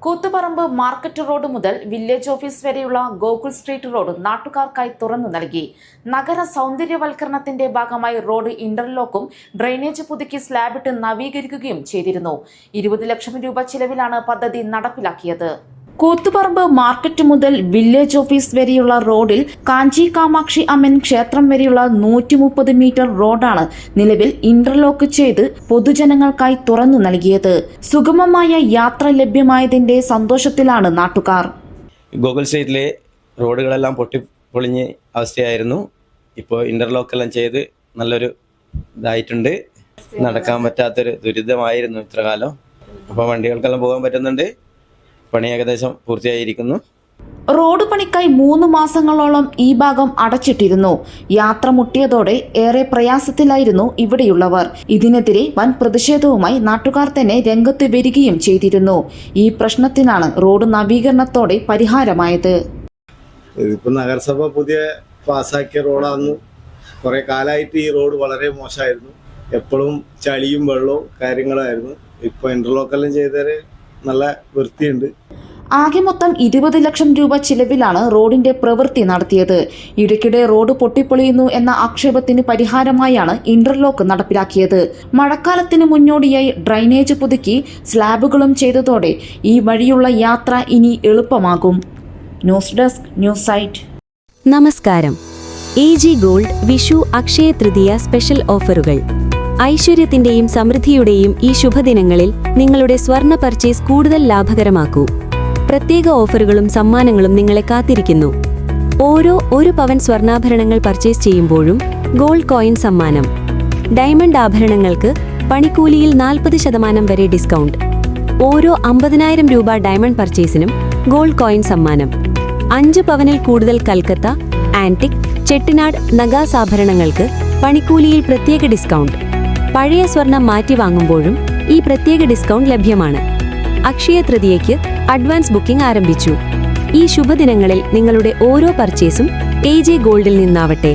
Koothuparamba market road മുതൽ village office വരെയുള്ള Gokul street road നാട്ടുകാർക്കായി തുറന്നു നൽകി. നഗര സൗന്ദര്യവൽക്കരണത്തിന്റെ ഭാഗമായി റോഡ് ഇന്റർലോക്കും ഡ്രെയിനേജ് പുതുക്കി സ്ലാബിട്ട് നവീകരിക്കുകയും ചെയ്തിരുന്നു. 20 ലക്ഷം രൂപ ചിലവിലാണ് പദ്ധതി നടപ്പിലാക്കിയത്. കൂത്തുപറമ്പ് മാർക്കറ്റ് മുതൽ വില്ലേജ് ഓഫീസ് വരെയുള്ള റോഡിൽ കാഞ്ചി കാമാക്ഷി അമ്മൻ ക്ഷേത്രം വരെയുള്ള 130 മീറ്റർ റോഡാണ് നിലവിൽ ഇന്റർലോക്ക് ചെയ്ത് പൊതുജനങ്ങൾക്കായി തുറന്നു നൽകിയത്. സുഗമമായ യാത്ര ലഭ്യമായതിന്റെ സന്തോഷത്തിലാണ് നാട്ടുകാർ. ഗോകുൽ സ്ട്രീറ്റിലെ റോഡുകളെല്ലാം പൊളിഞ്ഞ് അവസ്ഥയായിരുന്നു. ഇപ്പോൾ ഇന്റർലോക്കെല്ലാം ചെയ്ത് നല്ലൊരു ഇതായിട്ടുണ്ട്. നടക്കാൻ പറ്റാത്തൊരു ദുരിതമായിരുന്നു ഇത്ര കാലം. അപ്പോൾ വണ്ടികൾക്കെല്ലാം പോകാൻ പറ്റുന്നുണ്ട്. പണി ഏകദേശം പൂർത്തിയായിരിക്കുന്നു. റോഡ് പണിക്കായി 3 മാസങ്ങളോളം ഈ ഭാഗം അടച്ചിട്ടിരുന്നു. യാത്ര മുട്ടിയതോടെ ഏറെ പ്രയാസത്തിലായിരുന്നു ഇവിടെയുള്ളവർ. ഇതിനെതിരെ വൻ പ്രതിഷേധവുമായി നാട്ടുകാർ തന്നെ രംഗത്ത് വരികയും ചെയ്തിരുന്നു. ഈ പ്രശ്നത്തിനാണ് റോഡ് നവീകരണത്തോടെ പരിഹാരമായത്. ഇതിപ്പോൾ നഗരസഭ പുതിയ പാസ്സാക്കിയ റോഡാണ്. കുറെ കാലമായിട്ട് ഈ റോഡ് വളരെ മോശമായിരുന്നു. എപ്പോഴും ചളിയും വെള്ളവും കാര്യങ്ങളായിരുന്നു. ഇപ്പോൾ ഇന്റർലോക്കെല്ലാം ചെയ്തത് നല്ല വൃത്തിയുണ്ട്. ആകെ മൊത്തം 20 ലക്ഷം രൂപ ചിലവിലാണ് റോഡിന്റെ പ്രവൃത്തി നടത്തിയത്. ഇടയ്ക്കിടെ റോഡ് പൊട്ടിപ്പൊളിയുന്നു എന്ന ആക്ഷേപത്തിന് പരിഹാരമായാണ് ഇന്റർലോക്ക് നടപ്പിലാക്കിയത്. മഴക്കാലത്തിന് മുന്നോടിയായി ഡ്രെയിനേജ് പുതുക്കി സ്ലാബുകളും ചെയ്തതോടെ ഈ വഴിയുള്ള യാത്ര ഇനി എളുപ്പമാകും. News desk, news site. നമസ്കാരം. AG gold Vishu Akshaya Tritiya special ഓഫറുകൾ. ഐശ്വര്യത്തിന്റെയും സമൃദ്ധിയുടെയും ഈ ശുഭദിനങ്ങളിൽ നിങ്ങളുടെ സ്വർണ്ണ പർച്ചേസ് കൂടുതൽ ലാഭകരമാക്കൂ. പ്രത്യേക ഓഫറുകളും സമ്മാനങ്ങളും നിങ്ങളെ കാത്തിരിക്കുന്നു. ഓരോ 1 പവൻ സ്വർണ്ണാഭരണങ്ങൾ പർച്ചേസ് ചെയ്യുമ്പോഴും ഗോൾഡ് കോയിൻ സമ്മാനം. ഡയമണ്ട് ആഭരണങ്ങൾക്ക് പണിക്കൂലിയിൽ 40% വരെ ഡിസ്കൗണ്ട്. ഓരോ 50,000 രൂപ ഡയമണ്ട് പർച്ചേസിനും ഗോൾഡ് കോയിൻ സമ്മാനം. 5 പവനിൽ കൂടുതൽ കൽക്കത്ത, ആന്റിക്, ചെട്ടിനാട് നഗാസ് ആഭരണങ്ങൾക്ക് പണിക്കൂലിയിൽ പ്രത്യേക ഡിസ്കൗണ്ട്. പഴയ സ്വർണം മാറ്റി വാങ്ങുമ്പോഴും ഈ പ്രത്യേക ഡിസ്കൗണ്ട് ലഭ്യമാണ്. അക്ഷയ തൃതീയയ്ക്ക് അഡ്വാൻസ് ബുക്കിംഗ് ആരംഭിച്ചു. ഈ ശുഭദിനങ്ങളിൽ നിങ്ങളുടെ ഓരോ പർച്ചേസും AG ഗോൾഡിൽ നിന്നാവട്ടെ.